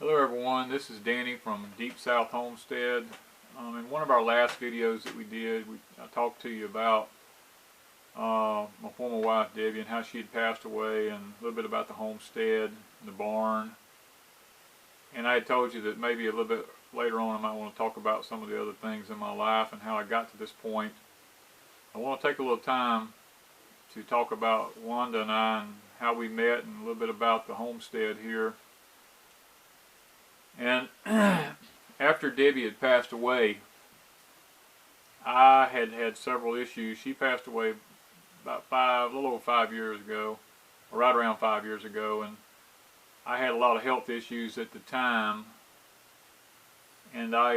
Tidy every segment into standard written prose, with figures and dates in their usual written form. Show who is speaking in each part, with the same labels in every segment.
Speaker 1: Hello everyone, this is Danny from Deep South Homestead. In one of our last videos that we did, I talked to you about my former wife Debbie and how she had passed away, and a little bit about the homestead and the barn. And I had told you that maybe a little bit later on I might want to talk about some of the other things in my life and how I got to this point. I want to take a little time to talk about Wanda and I and how we met, and a little bit about the homestead here. And after Debbie had passed away, I had had several issues. She passed away about a little over 5 years ago, or right around 5 years ago, and I had a lot of health issues at the time, and I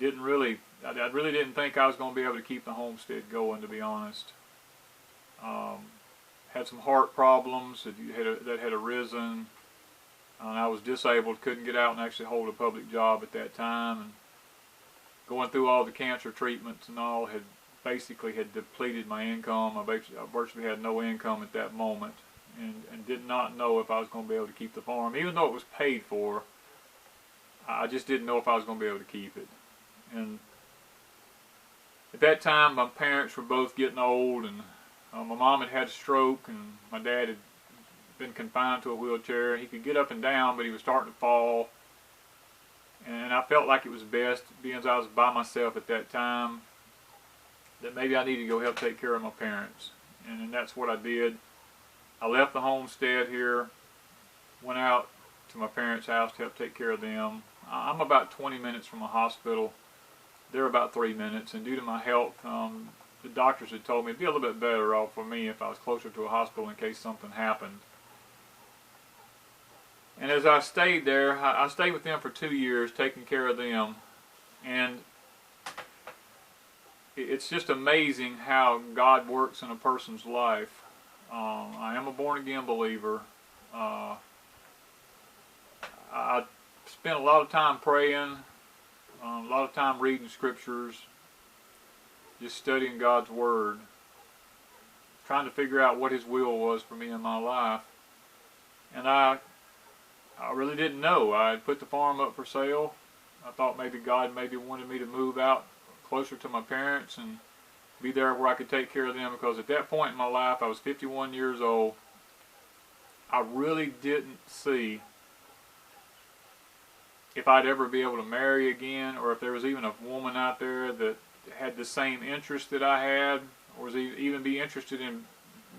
Speaker 1: really didn't think I was going to be able to keep the homestead going, to be honest. Had some heart problems that had arisen. And I was disabled, couldn't get out and actually hold a public job at that time, and going through all the cancer treatments and all had depleted my income. I virtually had no income at that moment, and did not know if I was going to be able to keep the farm. Even though it was paid for, I just didn't know if I was going to be able to keep it. And at that time, my parents were both getting old, and my mom had a stroke, and my dad had been confined to a wheelchair. He could get up and down, but he was starting to fall. And I felt like it was best, being as I was by myself at that time, that maybe I needed to go help take care of my parents. And that's what I did. I left the homestead here, went out to my parents' house to help take care of them. I'm about 20 minutes from a hospital. They're about 3 minutes, and due to my health, the doctors had told me it'd be a little bit better off for me if I was closer to a hospital in case something happened. And as I stayed there, I stayed with them for 2 years, taking care of them. And it's just amazing how God works in a person's life. I am a born-again believer. I spent a lot of time praying, a lot of time reading scriptures, just studying God's Word, trying to figure out what His will was for me in my life. And I really didn't know. I had put the farm up for sale. I thought maybe God wanted me to move out closer to my parents and be there where I could take care of them, because at that point in my life, I was 51 years old. I really didn't see if I'd ever be able to marry again, or if there was even a woman out there that had the same interest that I had, or was even be interested in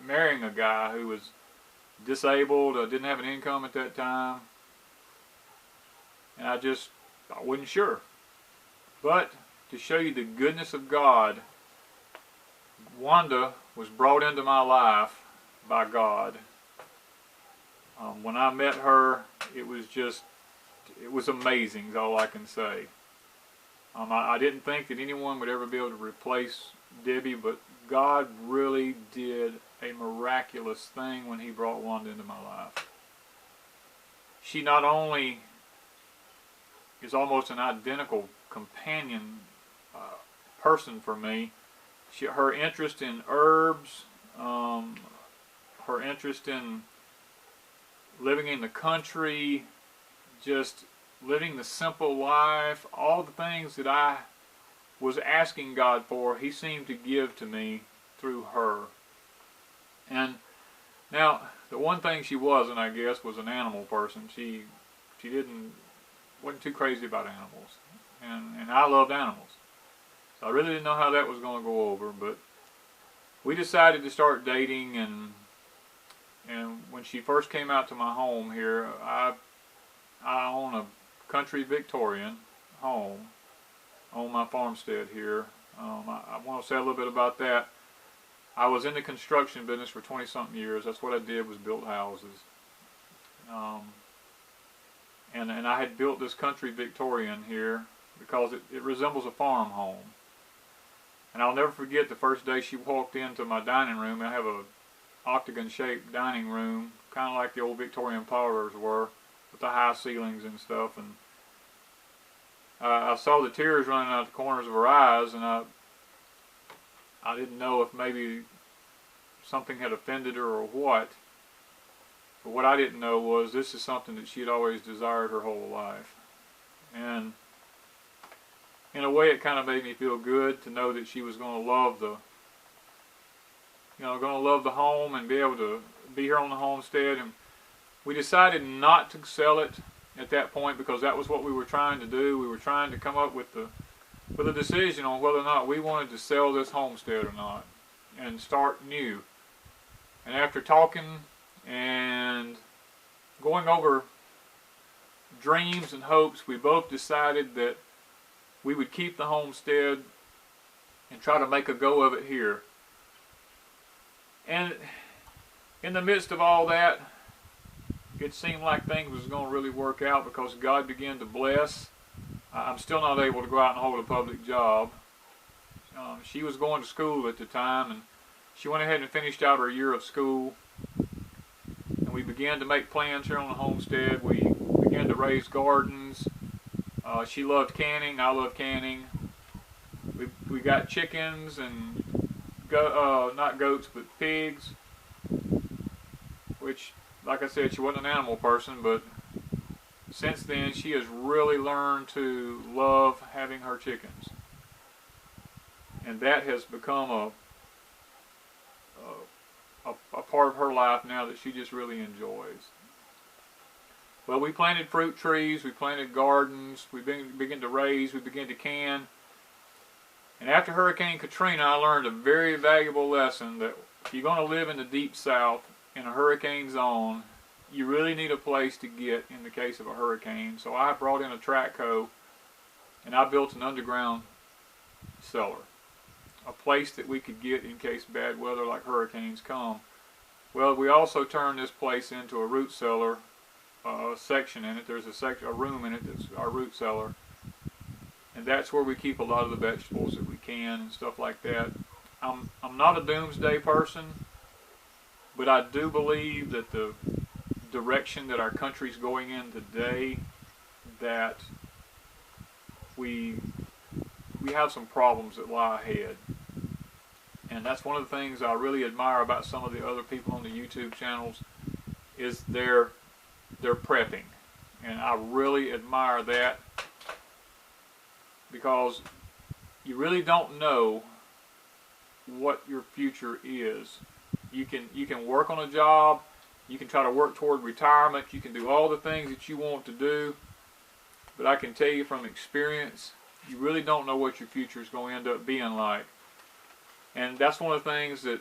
Speaker 1: marrying a guy who was disabled, didn't have an income at that time. And I wasn't sure. But to show you the goodness of God, Wanda was brought into my life by God. When I met her, it was amazing, is all I can say. I didn't think that anyone would ever be able to replace Debbie, but God really did a miraculous thing when He brought Wanda into my life. She not only is almost an identical companion person for me. Her interest in herbs, her interest in living in the country, just living the simple life, all the things that I was asking God for, He seemed to give to me through her. And now, the one thing she wasn't, I guess, was an animal person. She wasn't too crazy about animals, and I loved animals. So I really didn't know how that was going to go over, but we decided to start dating, and when she first came out to my home here, I own a country Victorian home on my farmstead here. I want to say a little bit about that. I was in the construction business for 20-something years. That's what I did, was built houses. And I had built this country Victorian here because it resembles a farm home. And I'll never forget the first day she walked into my dining room. I have a octagon-shaped dining room, kind of like the old Victorian parlors were, with the high ceilings and stuff. And I saw the tears running out the corners of her eyes, and I didn't know if maybe something had offended her or what. But what I didn't know was this is something that she had always desired her whole life. And in a way, it kind of made me feel good to know that she was going to love the, going to love the home and be able to be here on the homestead. And we decided not to sell it at that point because that was what we were trying to do. We were trying to come up with a decision on whether or not we wanted to sell this homestead or not and start new. And after talking and going over dreams and hopes, we both decided that we would keep the homestead and try to make a go of it here. And in the midst of all that, it seemed like things was going to really work out because God began to bless. I'm still not able to go out and hold a public job. She was going to school at the time, and she went ahead and finished out her year of school. And we began to make plans here on the homestead. We began to raise gardens. She loved canning. I love canning. We got chickens and not goats, but pigs. Which, like I said, she wasn't an animal person, but since then she has really learned to love having her chickens, and that has become a part of her life now that she just really enjoys. Well, we planted fruit trees, we planted gardens, we began to raise, we began to can. And after Hurricane Katrina, I learned a very valuable lesson that if you're going to live in the deep south in a hurricane zone, you really need a place to get in the case of a hurricane. So I brought in a track hoe and I built an underground cellar, a place that we could get in case bad weather like hurricanes come. Well, we also turned this place into a root cellar section in it. There's a room in it that's our root cellar, and that's where we keep a lot of the vegetables that we can and stuff like that. I'm not a doomsday person, but I do believe that the direction that our country's going in today, that we have some problems that lie ahead. And that's one of the things I really admire about some of the other people on the YouTube channels is their prepping. And I really admire that because you really don't know what your future is. You can work on a job, you can try to work toward retirement, you can do all the things that you want to do, but I can tell you from experience, you really don't know what your future is going to end up being like. And that's one of the things that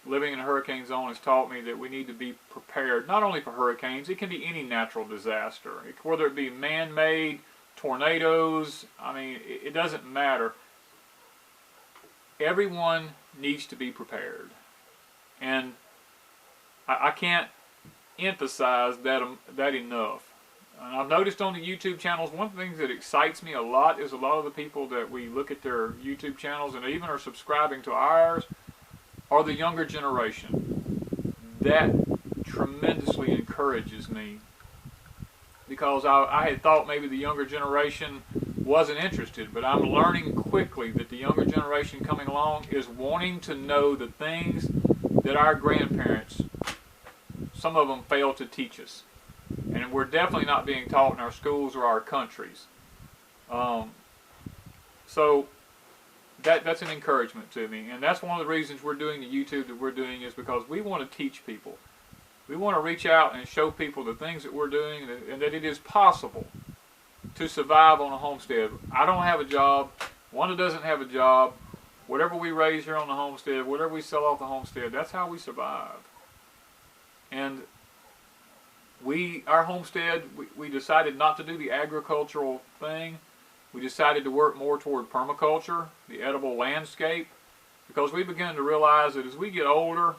Speaker 1: living in a hurricane zone has taught me, that we need to be prepared, not only for hurricanes, it can be any natural disaster, whether it be man-made, tornadoes, I mean, it doesn't matter. Everyone needs to be prepared. And I can't emphasize that enough. And I've noticed on the YouTube channels, one of the things that excites me a lot is a lot of the people that we look at their YouTube channels and even are subscribing to ours are the younger generation. That tremendously encourages me because I had thought maybe the younger generation wasn't interested, but I'm learning quickly that the younger generation coming along is wanting to know the things that our grandparents, some of them, failed to teach us. And we're definitely not being taught in our schools or our countries. So that's an encouragement to me. And that's one of the reasons we're doing the YouTube that we're doing, is because we want to teach people. We want to reach out and show people the things that we're doing and that it is possible to survive on a homestead. I don't have a job. Wanda doesn't have a job. Whatever we raise here on the homestead, whatever we sell off the homestead, that's how we survive. And our homestead, we decided not to do the agricultural thing. We decided to work more toward permaculture, the edible landscape, because we began to realize that as we get older,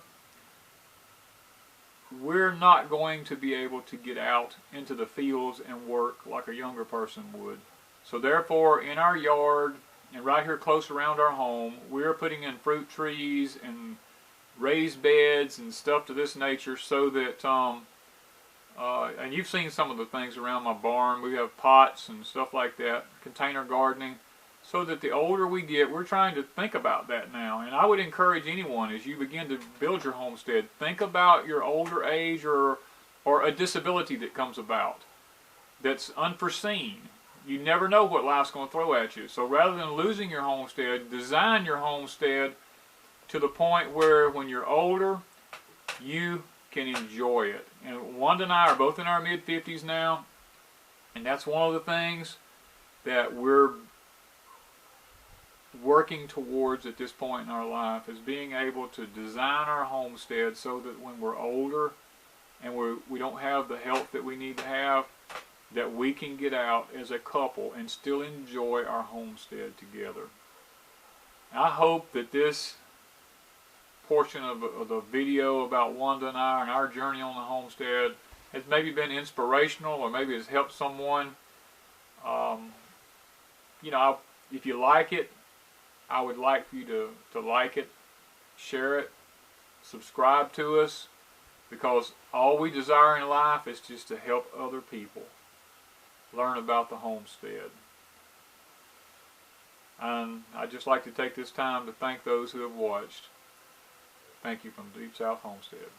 Speaker 1: we're not going to be able to get out into the fields and work like a younger person would. So therefore, in our yard and right here close around our home, we're putting in fruit trees and raised beds and stuff to this nature so that and you've seen some of the things around my barn. We have pots and stuff like that, container gardening, so that the older we get, we're trying to think about that now. And I would encourage anyone, as you begin to build your homestead, think about your older age or or a disability that comes about that's unforeseen. You never know what life's going to throw at you. So rather than losing your homestead, design your homestead to the point where when you're older, you can enjoy it. And Wanda and I are both in our mid-50s now, and that's one of the things that we're working towards at this point in our life, is being able to design our homestead so that when we're older and we don't have the health that we need to have, that we can get out as a couple and still enjoy our homestead together. I hope that this portion of the video about Wanda and I and our journey on the homestead has maybe been inspirational, or maybe has helped someone. You know, if you like it, I would like for you to like it, share it, subscribe to us, because all we desire in life is just to help other people learn about the homestead. And I'd just like to take this time to thank those who have watched. Thank you from Deep South Homestead.